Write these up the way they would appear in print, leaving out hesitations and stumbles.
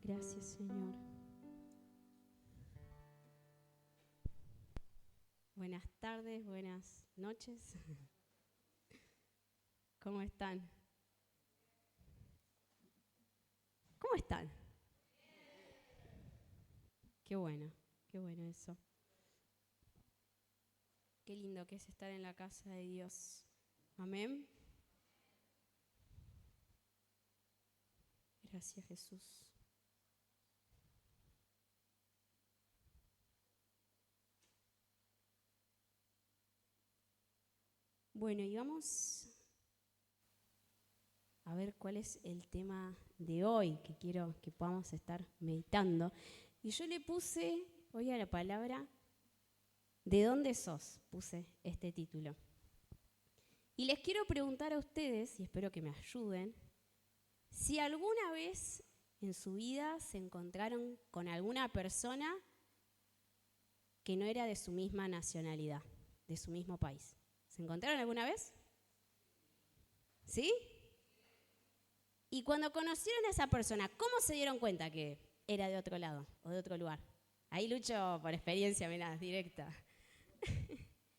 Gracias, Señor. Buenas tardes, buenas noches. ¿Cómo están? ¿Cómo están? Qué bueno eso. Qué lindo que es estar en la casa de Dios. Amén. Gracias, Jesús. Bueno, y vamos a ver cuál es el tema de hoy que quiero que podamos estar meditando. Y yo le puse hoy a la palabra ¿de dónde sos? Puse este título. Y les quiero preguntar a ustedes, y espero que me ayuden, si alguna vez en su vida se encontraron con alguna persona que no era de su misma nacionalidad, de su mismo país. ¿Se encontraron alguna vez? ¿Sí? Y cuando conocieron a esa persona, ¿cómo se dieron cuenta que era de otro lado o de otro lugar? Ahí lucho por experiencia, mirá, directa.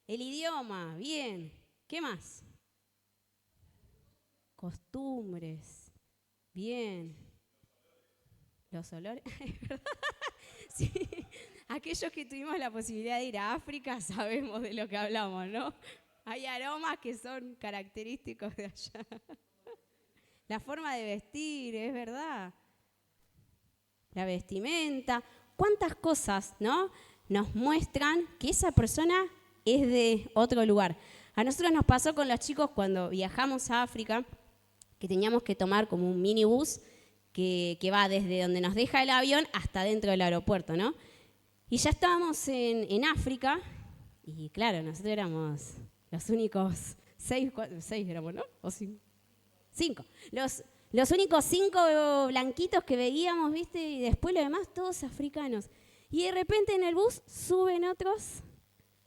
El idioma, bien. ¿Qué más? Costumbres, bien. Los olores, ¿verdad? Sí. Aquellos que tuvimos la posibilidad de ir a África sabemos de lo que hablamos, ¿no? Hay aromas que son característicos de allá. La forma de vestir, es verdad. La vestimenta. ¿Cuántas cosas, no? Nos muestran que esa persona es de otro lugar. A nosotros nos pasó con los chicos cuando viajamos a África, que teníamos que tomar como un minibús que va desde donde nos deja el avión hasta dentro del aeropuerto, ¿no? Y ya estábamos en África, y claro, nosotros éramos los únicos seis éramos, ¿no? ¿O cinco? Los únicos 5 blanquitos que veíamos, ¿viste? Y después los demás todos africanos. Y de repente en el bus suben otros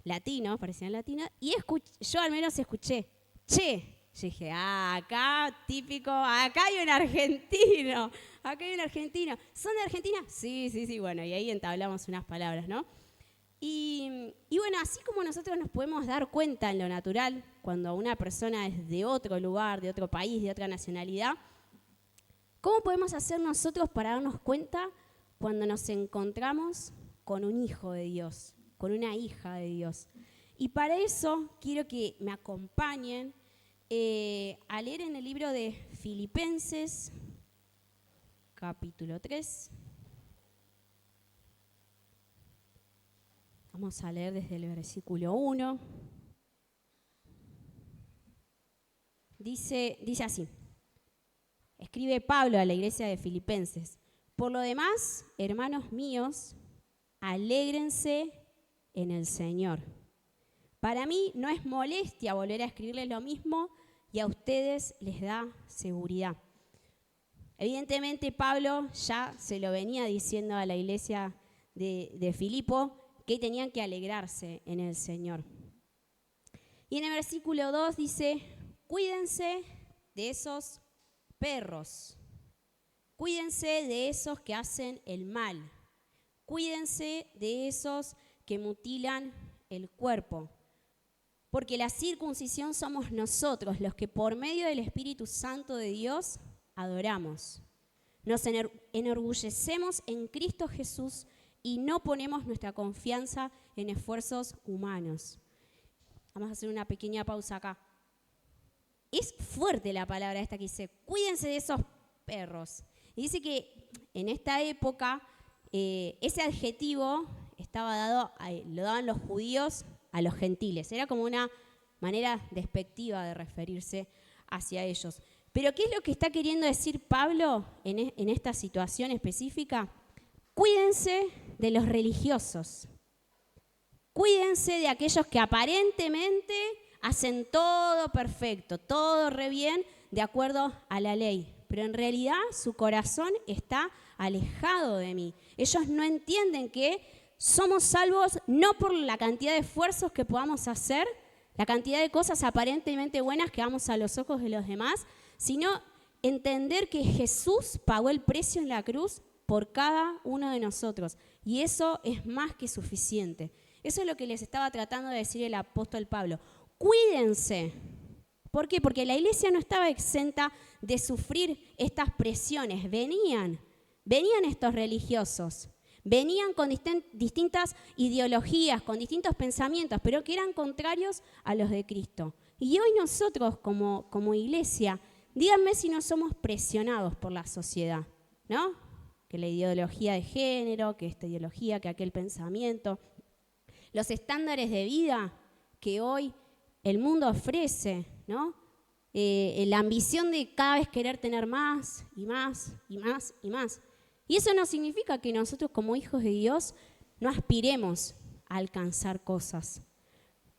latinos, parecían latinos, y yo al menos escuché, che. Yo dije, acá típico, acá hay un argentino. ¿Son de Argentina? Sí, bueno, y ahí entablamos unas palabras, ¿no? Y bueno, así como nosotros nos podemos dar cuenta en lo natural, cuando una persona es de otro lugar, de otro país, de otra nacionalidad, ¿cómo podemos hacer nosotros para darnos cuenta cuando nos encontramos con un hijo de Dios, con una hija de Dios? Y para eso quiero que me acompañen a leer en el libro de Filipenses, capítulo 3. Vamos a leer desde el versículo 1. Dice así. Escribe Pablo a la iglesia de Filipenses. Por lo demás, hermanos míos, alégrense en el Señor. Para mí no es molestia volver a escribirles lo mismo y a ustedes les da seguridad. Evidentemente Pablo ya se lo venía diciendo a la iglesia de Filipo que tenían que alegrarse en el Señor. Y en el versículo 2 dice, cuídense de esos perros, cuídense de esos que hacen el mal, cuídense de esos que mutilan el cuerpo. Porque la circuncisión somos nosotros, los que por medio del Espíritu Santo de Dios adoramos. Nos enorgullecemos en Cristo Jesús y no ponemos nuestra confianza en esfuerzos humanos. Vamos a hacer una pequeña pausa acá. Es fuerte la palabra esta que dice, cuídense de esos perros. Y dice que en esta época ese adjetivo lo daban los judíos a los gentiles. Era como una manera despectiva de referirse hacia ellos. Pero ¿qué es lo que está queriendo decir Pablo en esta situación específica? Cuídense de los religiosos. Cuídense de aquellos que aparentemente hacen todo perfecto, todo re bien, de acuerdo a la ley. Pero en realidad su corazón está alejado de mí. Ellos no entienden que somos salvos no por la cantidad de esfuerzos que podamos hacer, la cantidad de cosas aparentemente buenas que vamos a los ojos de los demás, sino entender que Jesús pagó el precio en la cruz por cada uno de nosotros. Y eso es más que suficiente. Eso es lo que les estaba tratando de decir el apóstol Pablo. Cuídense. ¿Por qué? Porque la iglesia no estaba exenta de sufrir estas presiones. Venían estos religiosos. Venían con distintas ideologías, con distintos pensamientos, pero que eran contrarios a los de Cristo. Y hoy nosotros como iglesia, díganme si no somos presionados por la sociedad, ¿no? Que la ideología de género, que esta ideología, que aquel pensamiento. Los estándares de vida que hoy el mundo ofrece, ¿no? La ambición de cada vez querer tener más y más y más y más. Y eso no significa que nosotros como hijos de Dios no aspiremos a alcanzar cosas.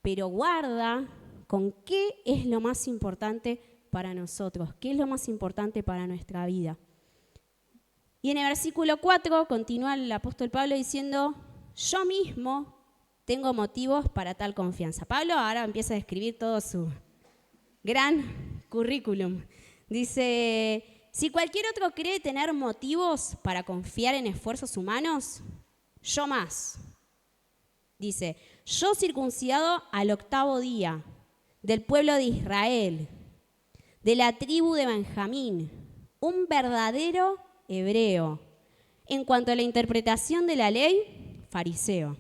Pero guarda con qué es lo más importante para nosotros, qué es lo más importante para nuestra vida. Y en el versículo 4 continúa el apóstol Pablo diciendo, yo mismo tengo motivos para tal confianza. Pablo ahora empieza a describir todo su gran currículum. Dice, si cualquier otro cree tener motivos para confiar en esfuerzos humanos, yo más. Dice, yo circuncidado al 8º día, del pueblo de Israel, de la tribu de Benjamín, un verdadero hebreo. En cuanto a la interpretación de la ley, fariseo.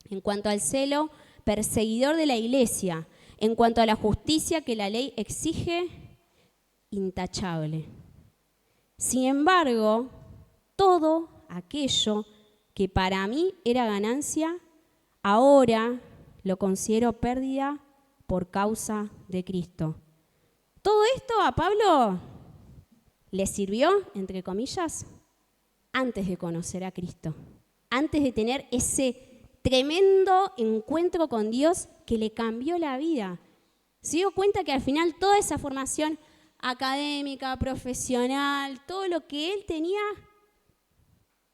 En cuanto al celo, perseguidor de la iglesia. En cuanto a la justicia que la ley exige, intachable. Sin embargo, todo aquello que para mí era ganancia, ahora lo considero pérdida por causa de Cristo. Todo esto a Pablo le sirvió, entre comillas, antes de conocer a Cristo, antes de tener ese tremendo encuentro con Dios que le cambió la vida. Se dio cuenta que al final toda esa formación académica, profesional, todo lo que él tenía,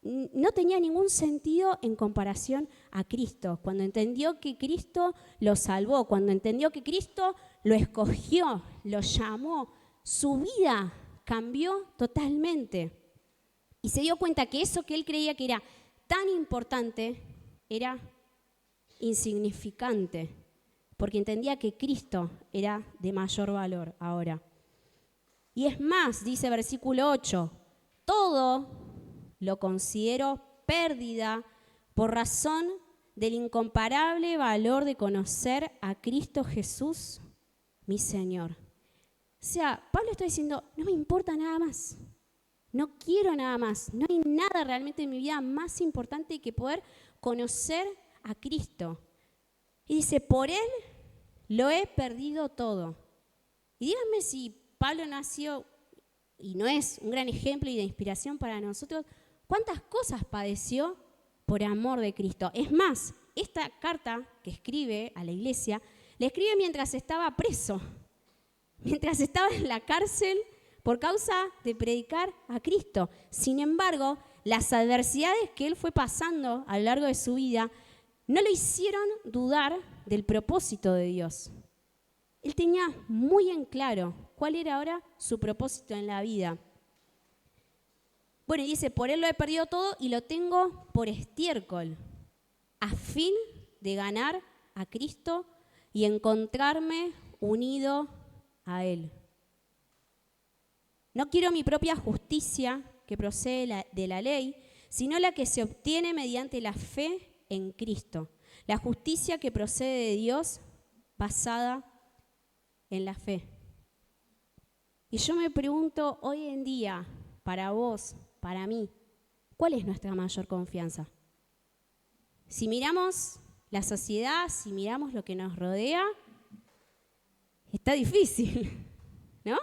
no tenía ningún sentido en comparación a Cristo. Cuando entendió que Cristo lo salvó, cuando entendió que Cristo lo escogió, lo llamó, su vida cambió totalmente. Y se dio cuenta que eso que él creía que era tan importante era insignificante, porque entendía que Cristo era de mayor valor ahora. Y es más, dice versículo 8, todo lo considero pérdida por razón del incomparable valor de conocer a Cristo Jesús, mi Señor. O sea, Pablo está diciendo, no me importa nada más, no quiero nada más, no hay nada realmente en mi vida más importante que poder conocer a Cristo. Y dice, por Él lo he perdido todo. Y díganme si Pablo no ha sido y no es un gran ejemplo y de inspiración para nosotros, cuántas cosas padeció por amor de Cristo. Es más, esta carta que escribe a la iglesia, la escribe mientras estaba preso, mientras estaba en la cárcel por causa de predicar a Cristo. Sin embargo, las adversidades que él fue pasando a lo largo de su vida no lo hicieron dudar del propósito de Dios. Él tenía muy en claro cuál era ahora su propósito en la vida. Bueno, y dice, por Él lo he perdido todo y lo tengo por estiércol, a fin de ganar a Cristo y encontrarme unido a Él. No quiero mi propia justicia que procede de la ley, sino la que se obtiene mediante la fe en Cristo. La justicia que procede de Dios basada en la fe. Y yo me pregunto hoy en día, para vos, para mí, ¿cuál es nuestra mayor confianza? Si miramos la sociedad, si miramos lo que nos rodea, está difícil, ¿no?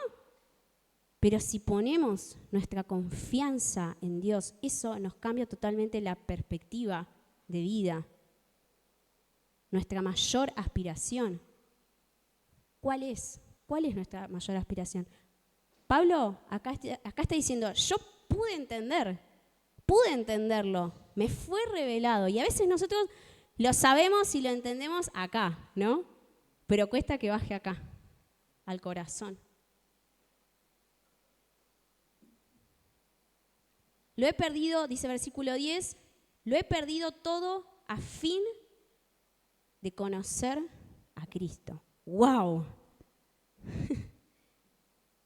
Pero si ponemos nuestra confianza en Dios, eso nos cambia totalmente la perspectiva de vida. Nuestra mayor aspiración. ¿Cuál es? ¿Cuál es nuestra mayor aspiración? Pablo acá está diciendo, yo pude entenderlo, me fue revelado. Y a veces nosotros lo sabemos y lo entendemos acá, ¿no? Pero cuesta que baje acá, al corazón. lo he perdido, dice versículo 10, lo he perdido todo a fin de conocer a Cristo. ¡Wow!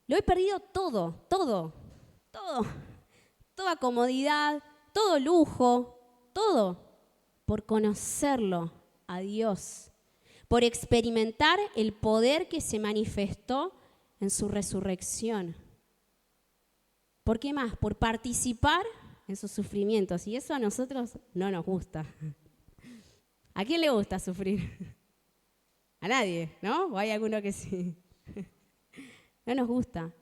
Lo he perdido todo. Toda comodidad, todo lujo, todo por conocerlo a Dios, por experimentar el poder que se manifestó en su resurrección. ¿Por qué más? Por participar en sus sufrimientos. Y eso a nosotros no nos gusta. ¿A quién le gusta sufrir? A nadie, ¿no? ¿O hay alguno que sí? No nos gusta,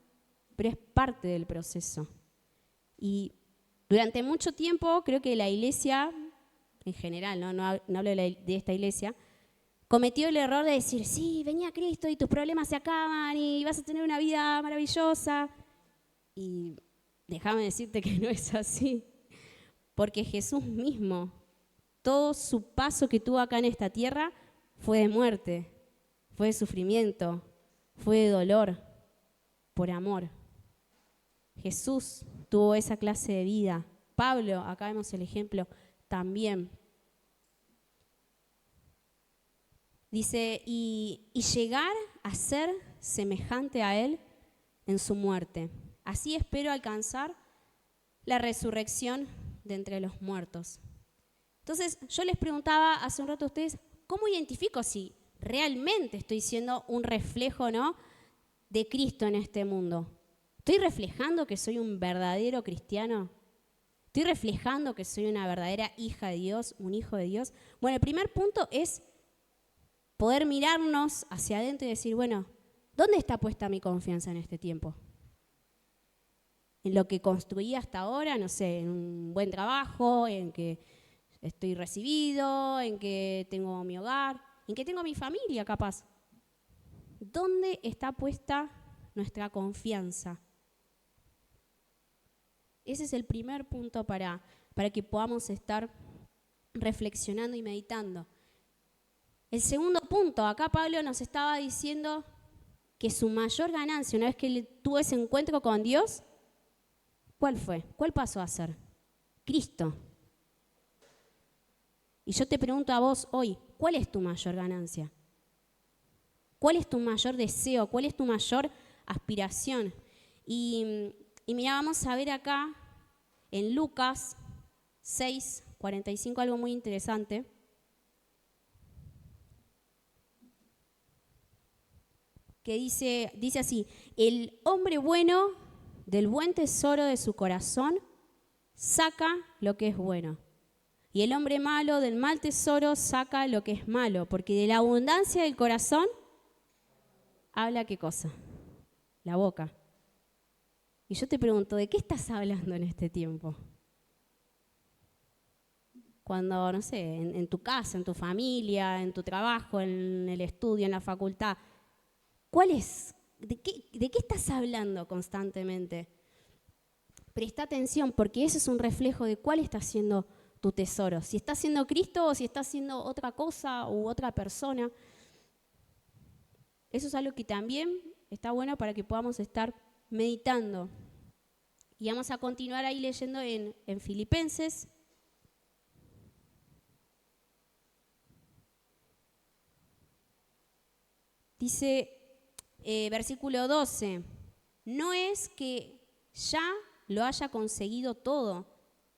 pero es parte del proceso. Y durante mucho tiempo creo que la iglesia, en general, no hablo de esta iglesia, cometió el error de decir, sí, venía Cristo y tus problemas se acaban y vas a tener una vida maravillosa. Y déjame decirte que no es así, porque Jesús mismo, todo su paso que tuvo acá en esta tierra fue de muerte, fue de sufrimiento, fue de dolor, por amor. Jesús tuvo esa clase de vida. Pablo, acá vemos el ejemplo, también. Dice, y llegar a ser semejante a Él en su muerte. Así espero alcanzar la resurrección de entre los muertos. Entonces, yo les preguntaba hace un rato a ustedes, ¿cómo identifico si realmente estoy siendo un reflejo, ¿no?, de Cristo en este mundo? ¿Estoy reflejando que soy un verdadero cristiano? ¿Estoy reflejando que soy una verdadera hija de Dios, un hijo de Dios? Bueno, el primer punto es poder mirarnos hacia adentro y decir, bueno, ¿dónde está puesta mi confianza en este tiempo? ¿En lo que construí hasta ahora? No sé, en un buen trabajo, en que estoy recibido, en que tengo mi hogar, en que tengo mi familia capaz. ¿Dónde está puesta nuestra confianza? Ese es el primer punto para que podamos estar reflexionando y meditando. El segundo punto, acá Pablo nos estaba diciendo que su mayor ganancia, una vez que él tuvo ese encuentro con Dios, ¿cuál fue? ¿Cuál pasó a ser? Cristo. Y yo te pregunto a vos hoy, ¿cuál es tu mayor ganancia? ¿Cuál es tu mayor deseo? ¿Cuál es tu mayor aspiración? Y mira, vamos a ver acá en Lucas 6:45 algo muy interesante. Que dice así, el hombre bueno del buen tesoro de su corazón saca lo que es bueno. Y el hombre malo del mal tesoro saca lo que es malo, porque de la abundancia del corazón habla ¿qué cosa? La boca. Y yo te pregunto, ¿de qué estás hablando en este tiempo? Cuando, no sé, en tu casa, en tu familia, en tu trabajo, en el estudio, en la facultad, ¿de qué estás hablando constantemente? Presta atención, porque ese es un reflejo de cuál está siendo tu tesoro. Si está siendo Cristo o si está siendo otra cosa u otra persona. Eso es algo que también está bueno para que podamos estar meditando. Y vamos a continuar ahí leyendo en Filipenses. Dice, versículo 12, no es que ya lo haya conseguido todo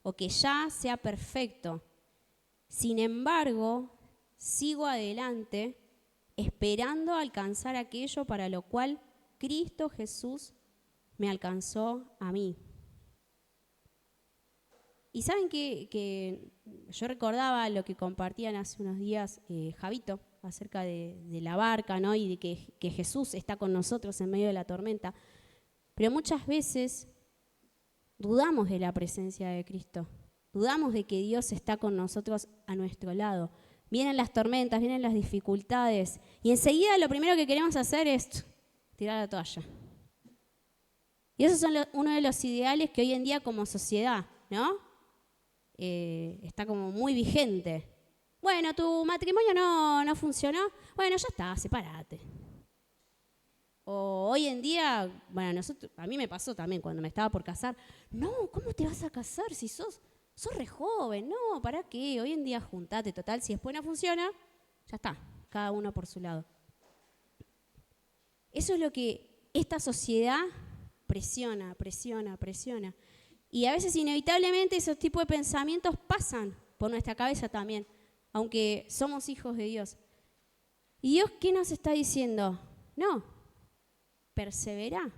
o que ya sea perfecto. Sin embargo, sigo adelante esperando alcanzar aquello para lo cual Cristo Jesús me alcanzó a mí. Y saben que yo recordaba lo que compartían hace unos días Javito acerca de la barca, ¿no? Y de que Jesús está con nosotros en medio de la tormenta. Pero muchas veces dudamos de la presencia de Cristo. Dudamos de que Dios está con nosotros a nuestro lado. Vienen las tormentas, vienen las dificultades y enseguida lo primero que queremos hacer es tirar la toalla. Y esos son uno de los ideales que hoy en día como sociedad, ¿no? Está como muy vigente. Bueno, tu matrimonio no funcionó. Bueno, ya está, sepárate. O hoy en día, bueno, a mí me pasó también cuando me estaba por casar. No, ¿cómo te vas a casar si sos re joven? No, ¿para qué? Hoy en día juntate, total, si después no funciona, ya está, cada uno por su lado. Eso es lo que esta sociedad presiona. Y a veces inevitablemente esos tipos de pensamientos pasan por nuestra cabeza también, aunque somos hijos de Dios. ¿Y Dios qué nos está diciendo? No, persevera.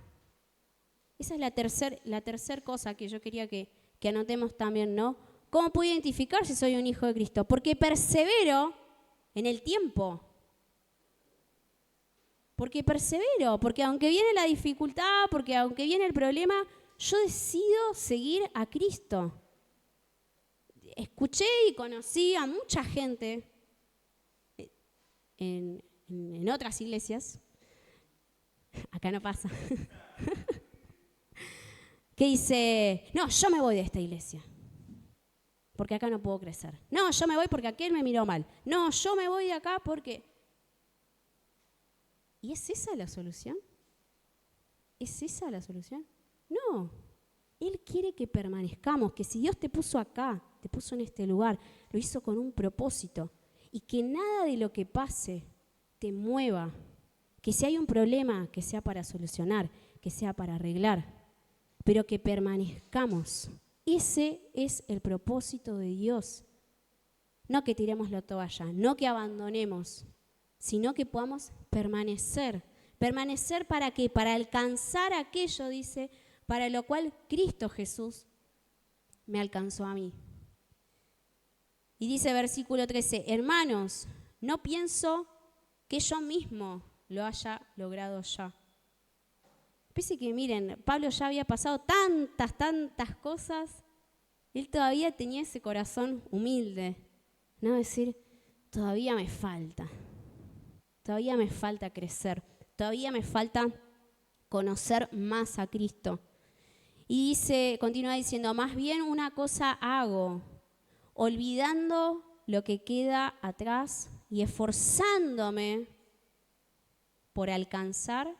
Esa es la tercer cosa que yo quería que anotemos también, ¿no? ¿Cómo puedo identificar si soy un hijo de Cristo? Porque persevero en el tiempo. Porque persevero, porque aunque viene la dificultad, porque aunque viene el problema, yo decido seguir a Cristo. Escuché y conocí a mucha gente en otras iglesias, acá no pasa, que dice, no, yo me voy de esta iglesia, porque acá no puedo crecer. No, yo me voy porque aquel me miró mal. No, yo me voy de acá porque... ¿Y es esa la solución? ¿Es esa la solución? No. Él quiere que permanezcamos, que si Dios te puso acá, te puso en este lugar, lo hizo con un propósito. Y que nada de lo que pase te mueva. Que si hay un problema, que sea para solucionar, que sea para arreglar. Pero que permanezcamos. Ese es el propósito de Dios. No que tiremos la toalla, no que abandonemos, sino que podamos permanecer. ¿Permanecer para qué? Para alcanzar aquello, dice, para lo cual Cristo Jesús me alcanzó a mí. Y dice versículo 13, hermanos, no pienso que yo mismo lo haya logrado ya. Pese que miren, Pablo ya había pasado tantas cosas, él todavía tenía ese corazón humilde, no decir, todavía me falta crecer, todavía me falta conocer más a Cristo. Y continúa diciendo, más bien una cosa hago, olvidando lo que queda atrás y esforzándome por alcanzar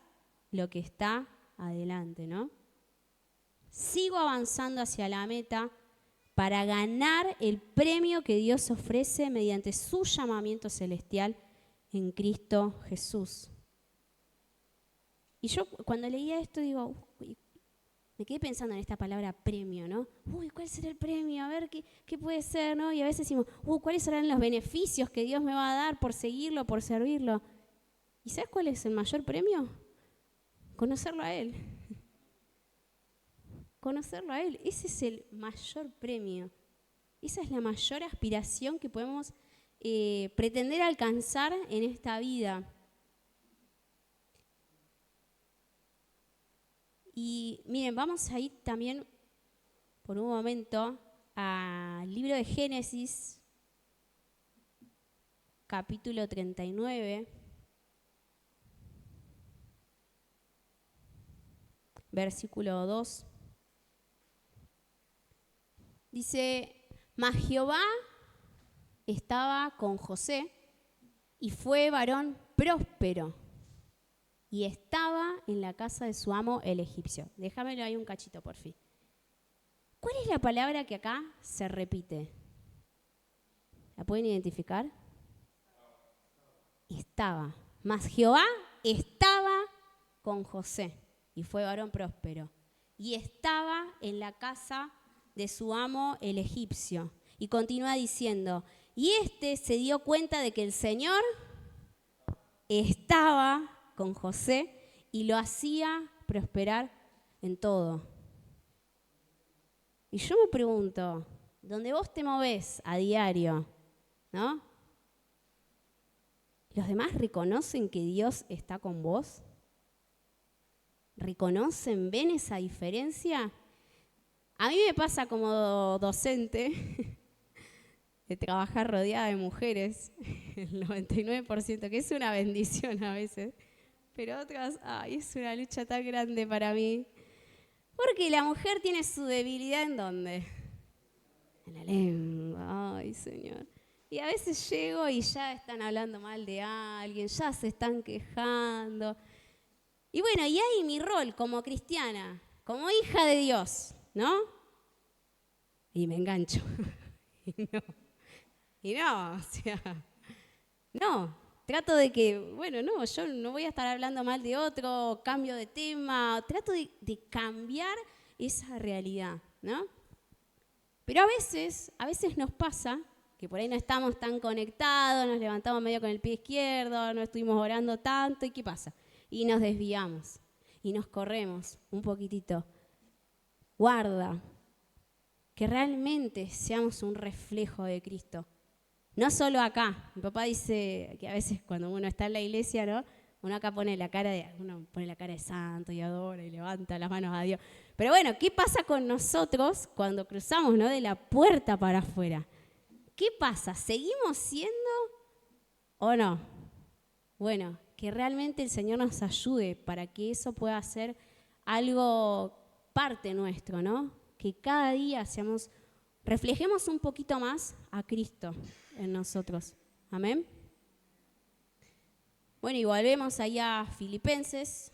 lo que está adelante, ¿no? Sigo avanzando hacia la meta para ganar el premio que Dios ofrece mediante su llamamiento celestial en Cristo Jesús. Y yo cuando leía esto digo, me quedé pensando en esta palabra premio, ¿no? ¿Cuál será el premio? A ver, ¿qué puede ser, no? Y a veces decimos, ¿cuáles serán los beneficios que Dios me va a dar por seguirlo, por servirlo? ¿Y sabes cuál es el mayor premio? Conocerlo a Él. Conocerlo a Él. Ese es el mayor premio. Esa es la mayor aspiración que podemos pretender alcanzar en esta vida. Y miren, vamos a ir también por un momento al libro de Génesis, capítulo 39, versículo 2. Dice, mas Jehová estaba con José y fue varón próspero y estaba en la casa de su amo el egipcio. Déjamelo ahí un cachito, por fin. ¿Cuál es la palabra que acá se repite? ¿La pueden identificar? Estaba. Mas Jehová estaba con José y fue varón próspero. Y estaba en la casa de su amo el egipcio. Y continúa diciendo, y se dio cuenta de que el Señor estaba con José y lo hacía prosperar en todo. Y yo me pregunto, donde vos te movés a diario, ¿no? ¿Los demás reconocen que Dios está con vos? ¿Reconocen, ven esa diferencia? A mí me pasa como docente de trabajar rodeada de mujeres, el 99%, que es una bendición a veces, pero otras, es una lucha tan grande para mí. Porque la mujer tiene su debilidad ¿en dónde? En la lengua, ay Señor. Y a veces llego y ya están hablando mal de alguien, ya se están quejando. Y bueno, y ahí mi rol como cristiana, como hija de Dios, ¿no? Y me engancho. O sea, no. Trato de que, bueno, no, yo no voy a estar hablando mal de otro, cambio de tema, trato de cambiar esa realidad, ¿no? Pero a veces nos pasa que por ahí no estamos tan conectados, nos levantamos medio con el pie izquierdo, no estuvimos orando tanto, ¿y qué pasa? Y nos desviamos y nos corremos un poquitito. Guarda, que realmente seamos un reflejo de Cristo. No solo acá. Mi papá dice que a veces cuando uno está en la iglesia, ¿no? Uno pone la cara de santo y adora y levanta las manos a Dios. Pero bueno, ¿qué pasa con nosotros cuando cruzamos, ¿no? De la puerta para afuera? ¿Qué pasa? ¿Seguimos siendo o no? Bueno, que realmente el Señor nos ayude para que eso pueda ser algo parte nuestro, ¿no? Que cada día reflejemos un poquito más a Cristo en nosotros. Amén. Bueno, y volvemos allá a Filipenses.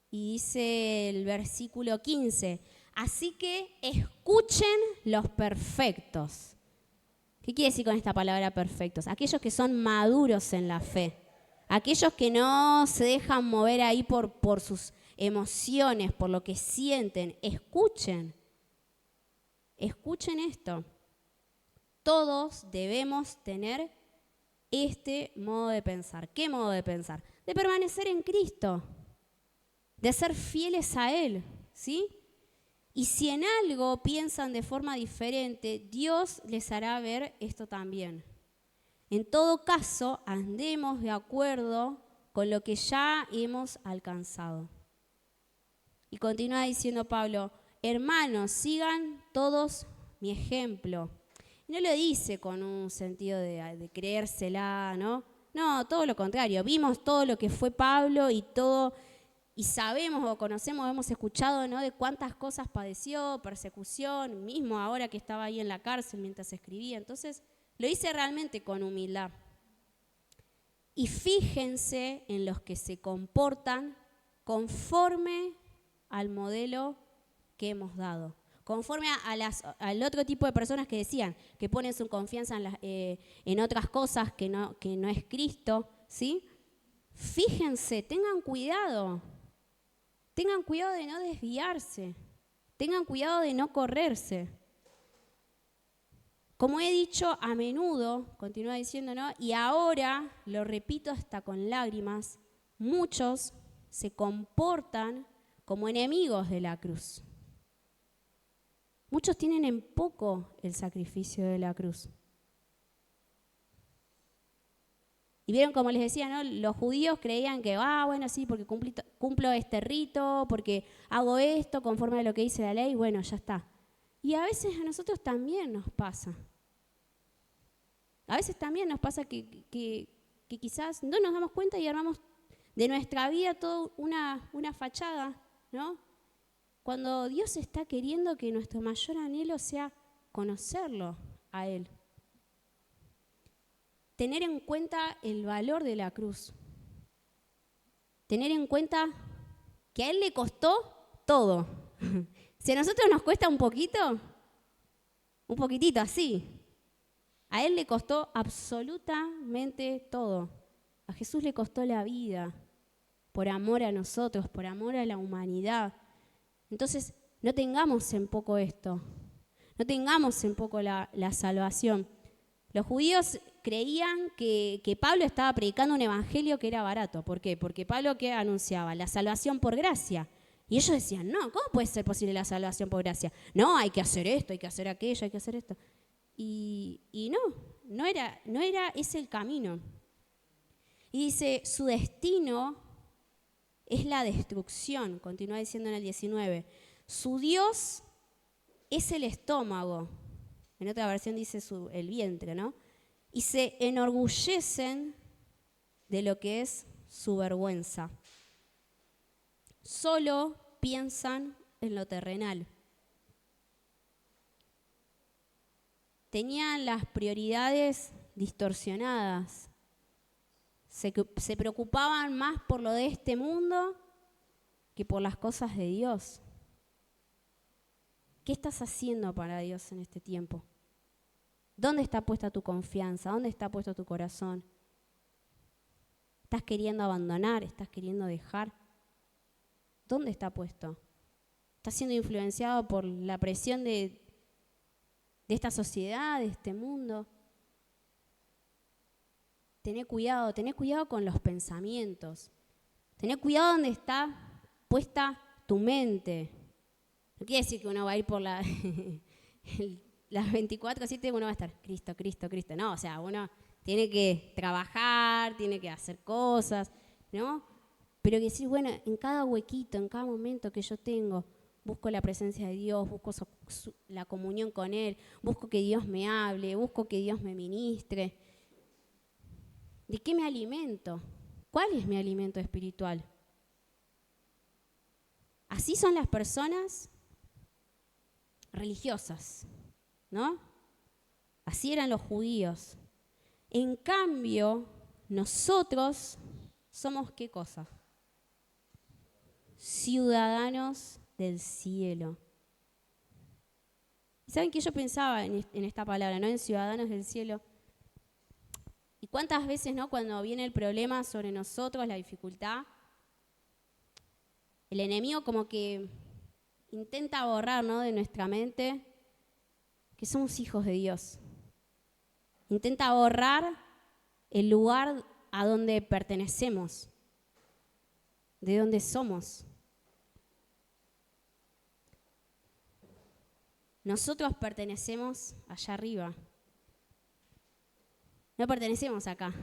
Y dice el versículo 15, así que escuchen los perfectos. ¿Qué quiere decir con esta palabra perfectos? Aquellos que son maduros en la fe. Aquellos que no se dejan mover ahí por sus emociones, por lo que sienten. Escuchen esto. Todos debemos tener este modo de pensar. ¿Qué modo de pensar? De permanecer en Cristo, de ser fieles a Él, ¿sí? Y si en algo piensan de forma diferente, Dios les hará ver esto también. En todo caso, andemos de acuerdo con lo que ya hemos alcanzado. Y continúa diciendo Pablo, hermanos, sigan todos mi ejemplo. Y no lo dice con un sentido de creérsela, ¿no? No, todo lo contrario. Vimos todo lo que fue Pablo y sabemos o conocemos, hemos escuchado, ¿no? De cuántas cosas padeció, persecución, mismo ahora que estaba ahí en la cárcel mientras escribía. Entonces, lo hice realmente con humildad. Y fíjense en los que se comportan conforme al modelo que hemos dado. Conforme al otro tipo de personas que decían que ponen su confianza en otras cosas que no es Cristo, ¿sí? Fíjense, tengan cuidado de no desviarse, tengan cuidado de no correrse. Como he dicho a menudo, continúa diciendo, ¿no? Y ahora, lo repito hasta con lágrimas, muchos se comportan como enemigos de la cruz. Muchos tienen en poco el sacrificio de la cruz. Y vieron, como les decía, ¿no? Los judíos creían que, bueno, sí, porque cumplo este rito, porque hago esto conforme a lo que dice la ley, bueno, ya está. Y a veces a nosotros también nos pasa. A veces también nos pasa que quizás no nos damos cuenta y armamos de nuestra vida toda una fachada, ¿no? Cuando Dios está queriendo que nuestro mayor anhelo sea conocerlo a Él. Tener en cuenta el valor de la cruz. Tener en cuenta que a Él le costó todo. Si a nosotros nos cuesta un poquitito así, a Él le costó absolutamente todo. A Jesús le costó la vida por amor a nosotros, por amor a la humanidad. Entonces, no tengamos en poco esto. No tengamos en poco la salvación. Los judíos creían que Pablo estaba predicando un evangelio que era barato. ¿Por qué? Porque Pablo, ¿qué anunciaba? La salvación por gracia. Y ellos decían, no, ¿cómo puede ser posible la salvación por gracia? No, hay que hacer esto, hay que hacer aquello, hay que hacer esto. Y no era ese el camino. Y dice, su destino es la destrucción, continúa diciendo en el 19. Su Dios es el estómago. En otra versión dice el vientre, ¿no? Y se enorgullecen de lo que es su vergüenza. Solo piensan en lo terrenal. Tenían las prioridades distorsionadas. Se preocupaban más por lo de este mundo que por las cosas de Dios. ¿Qué estás haciendo para Dios en este tiempo? ¿Dónde está puesta tu confianza? ¿Dónde está puesto tu corazón? ¿Estás queriendo abandonar? ¿Estás queriendo dejar? ¿Dónde está puesto? ¿Estás siendo influenciado por la presión de esta sociedad, de este mundo? Tené cuidado con los pensamientos. Tené cuidado donde está puesta tu mente. No quiere decir que uno va a ir por las 24/7, uno va a estar Cristo, Cristo, Cristo. No, o sea, uno tiene que trabajar, tiene que hacer cosas, ¿no? Pero que decir, bueno, en cada huequito, en cada momento que yo tengo, busco la presencia de Dios, busco la comunión con Él, busco que Dios me hable, busco que Dios me ministre. ¿De qué me alimento? ¿Cuál es mi alimento espiritual? Así son las personas religiosas, ¿no? Así eran los judíos. En cambio, nosotros somos ¿qué cosa? Ciudadanos del cielo. ¿Saben qué yo pensaba en esta palabra, ¿no? En ciudadanos del cielo. ¿Y cuántas veces, no, cuando viene el problema sobre nosotros, la dificultad, el enemigo como que intenta borrar, ¿no?, de nuestra mente que somos hijos de Dios? Intenta borrar el lugar a donde pertenecemos, de donde somos. Nosotros pertenecemos allá arriba. No pertenecemos acá.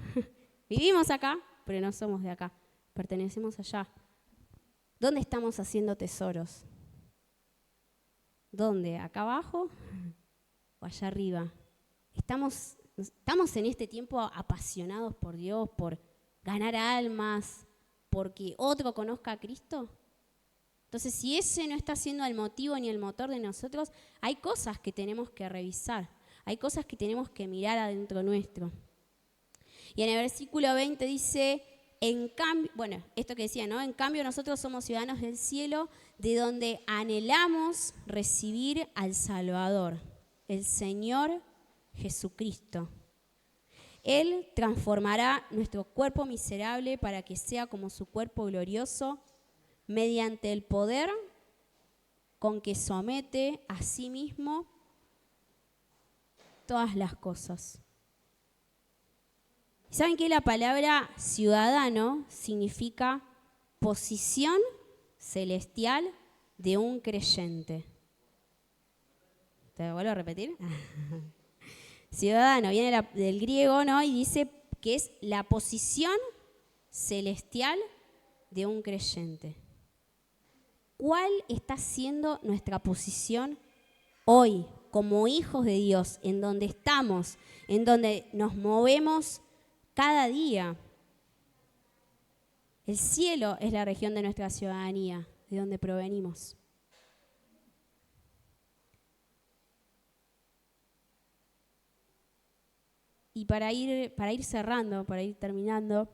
Vivimos acá, pero no somos de acá. Pertenecemos allá. ¿Dónde estamos haciendo tesoros? ¿Dónde? ¿Acá abajo o allá arriba? Estamos en este tiempo apasionados por Dios, por ganar almas, porque otro conozca a Cristo. Entonces, si ese no está siendo el motivo ni el motor de nosotros, hay cosas que tenemos que revisar, hay cosas que tenemos que mirar adentro nuestro. Y en el versículo 20 dice, en cambio, bueno, esto que decía, ¿no? En cambio nosotros somos ciudadanos del cielo, de donde anhelamos recibir al Salvador, el Señor Jesucristo. Él transformará nuestro cuerpo miserable para que sea como su cuerpo glorioso, mediante el poder con que somete a sí mismo todas las cosas. ¿Saben que la palabra ciudadano significa posición celestial de un creyente? ¿Te vuelvo a repetir? Ciudadano viene del griego, ¿no? Y dice que es la posición celestial de un creyente. ¿Cuál está siendo nuestra posición hoy como hijos de Dios, en donde estamos, en donde nos movemos cada día? El cielo es la región de nuestra ciudadanía, de donde provenimos. Y para ir cerrando, para ir terminando,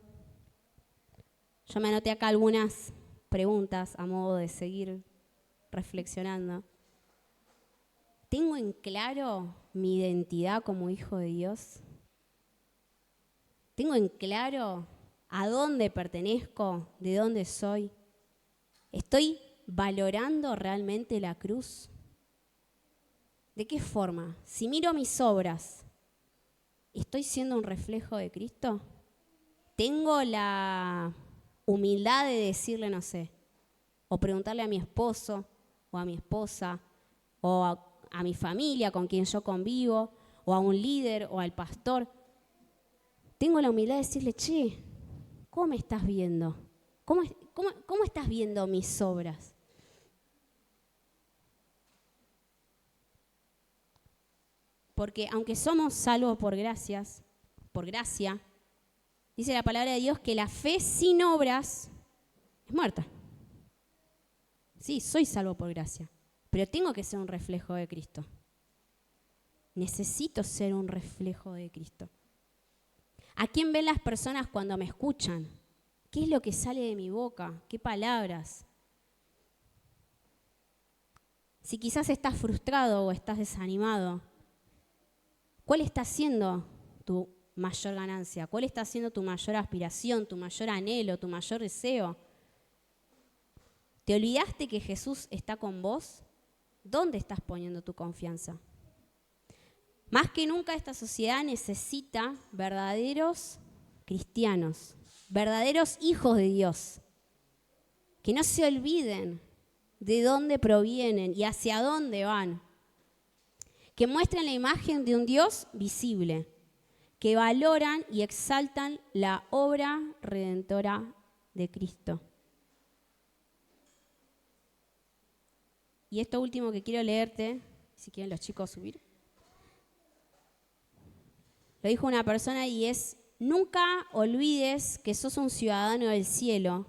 yo me anoté acá algunas preguntas a modo de seguir reflexionando. ¿Tengo en claro mi identidad como hijo de Dios? ¿Tengo en claro a dónde pertenezco, de dónde soy? ¿Estoy valorando realmente la cruz? ¿De qué forma? Si miro mis obras, ¿estoy siendo un reflejo de Cristo? ¿Tengo la humildad de decirle, no sé, o preguntarle a mi esposo o a mi esposa o a mi familia con quien yo convivo o a un líder o al pastor? Tengo la humildad de decirle, che, ¿cómo me estás viendo? ¿Cómo estás viendo mis obras? Porque aunque somos salvos por gracia, dice la palabra de Dios que la fe sin obras es muerta. Sí, soy salvo por gracia, pero tengo que ser un reflejo de Cristo. Necesito ser un reflejo de Cristo. ¿A quién ven las personas cuando me escuchan? ¿Qué es lo que sale de mi boca? ¿Qué palabras? Si quizás estás frustrado o estás desanimado, ¿cuál está siendo tu mayor ganancia? ¿Cuál está siendo tu mayor aspiración, tu mayor anhelo, tu mayor deseo? ¿Te olvidaste que Jesús está con vos? ¿Dónde estás poniendo tu confianza? Más que nunca esta sociedad necesita verdaderos cristianos, verdaderos hijos de Dios, que no se olviden de dónde provienen y hacia dónde van, que muestren la imagen de un Dios visible, que valoran y exaltan la obra redentora de Cristo. Y esto último que quiero leerte, si quieren los chicos subir, lo dijo una persona y es: nunca olvides que sos un ciudadano del cielo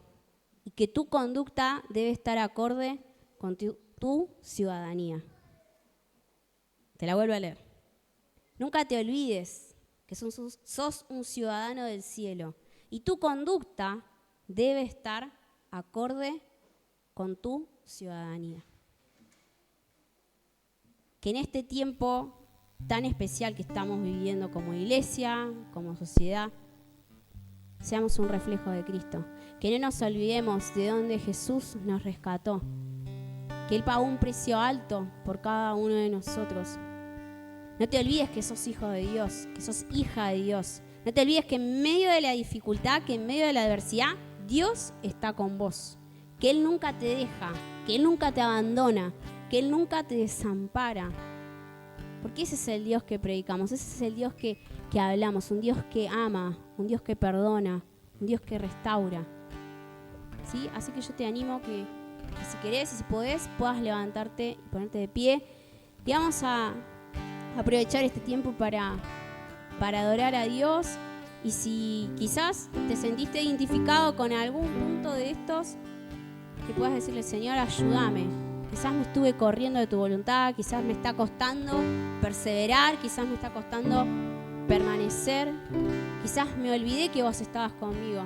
y que tu conducta debe estar acorde con tu ciudadanía. Te la vuelvo a leer. Nunca te olvides que sos un ciudadano del cielo y tu conducta debe estar acorde con tu ciudadanía. Que en este tiempo tan especial que estamos viviendo como iglesia, como sociedad, seamos un reflejo de Cristo. Que no nos olvidemos de dónde Jesús nos rescató. Que Él pagó un precio alto por cada uno de nosotros. No te olvides que sos hijo de Dios, que sos hija de Dios. No te olvides que en medio de la dificultad, que en medio de la adversidad, Dios está con vos. Que Él nunca te deja, que Él nunca te abandona, que Él nunca te desampara. Porque ese es el Dios que predicamos, ese es el Dios que hablamos, un Dios que ama, un Dios que perdona, un Dios que restaura. ¿Sí? Así que yo te animo que si querés y si podés, puedas levantarte y ponerte de pie. Y vamos a aprovechar este tiempo para adorar a Dios. Y si quizás te sentiste identificado con algún punto de estos, que puedas decirle: Señor, ayúdame. Quizás me estuve corriendo de tu voluntad, quizás me está costando perseverar, quizás me está costando permanecer, quizás me olvidé que vos estabas conmigo.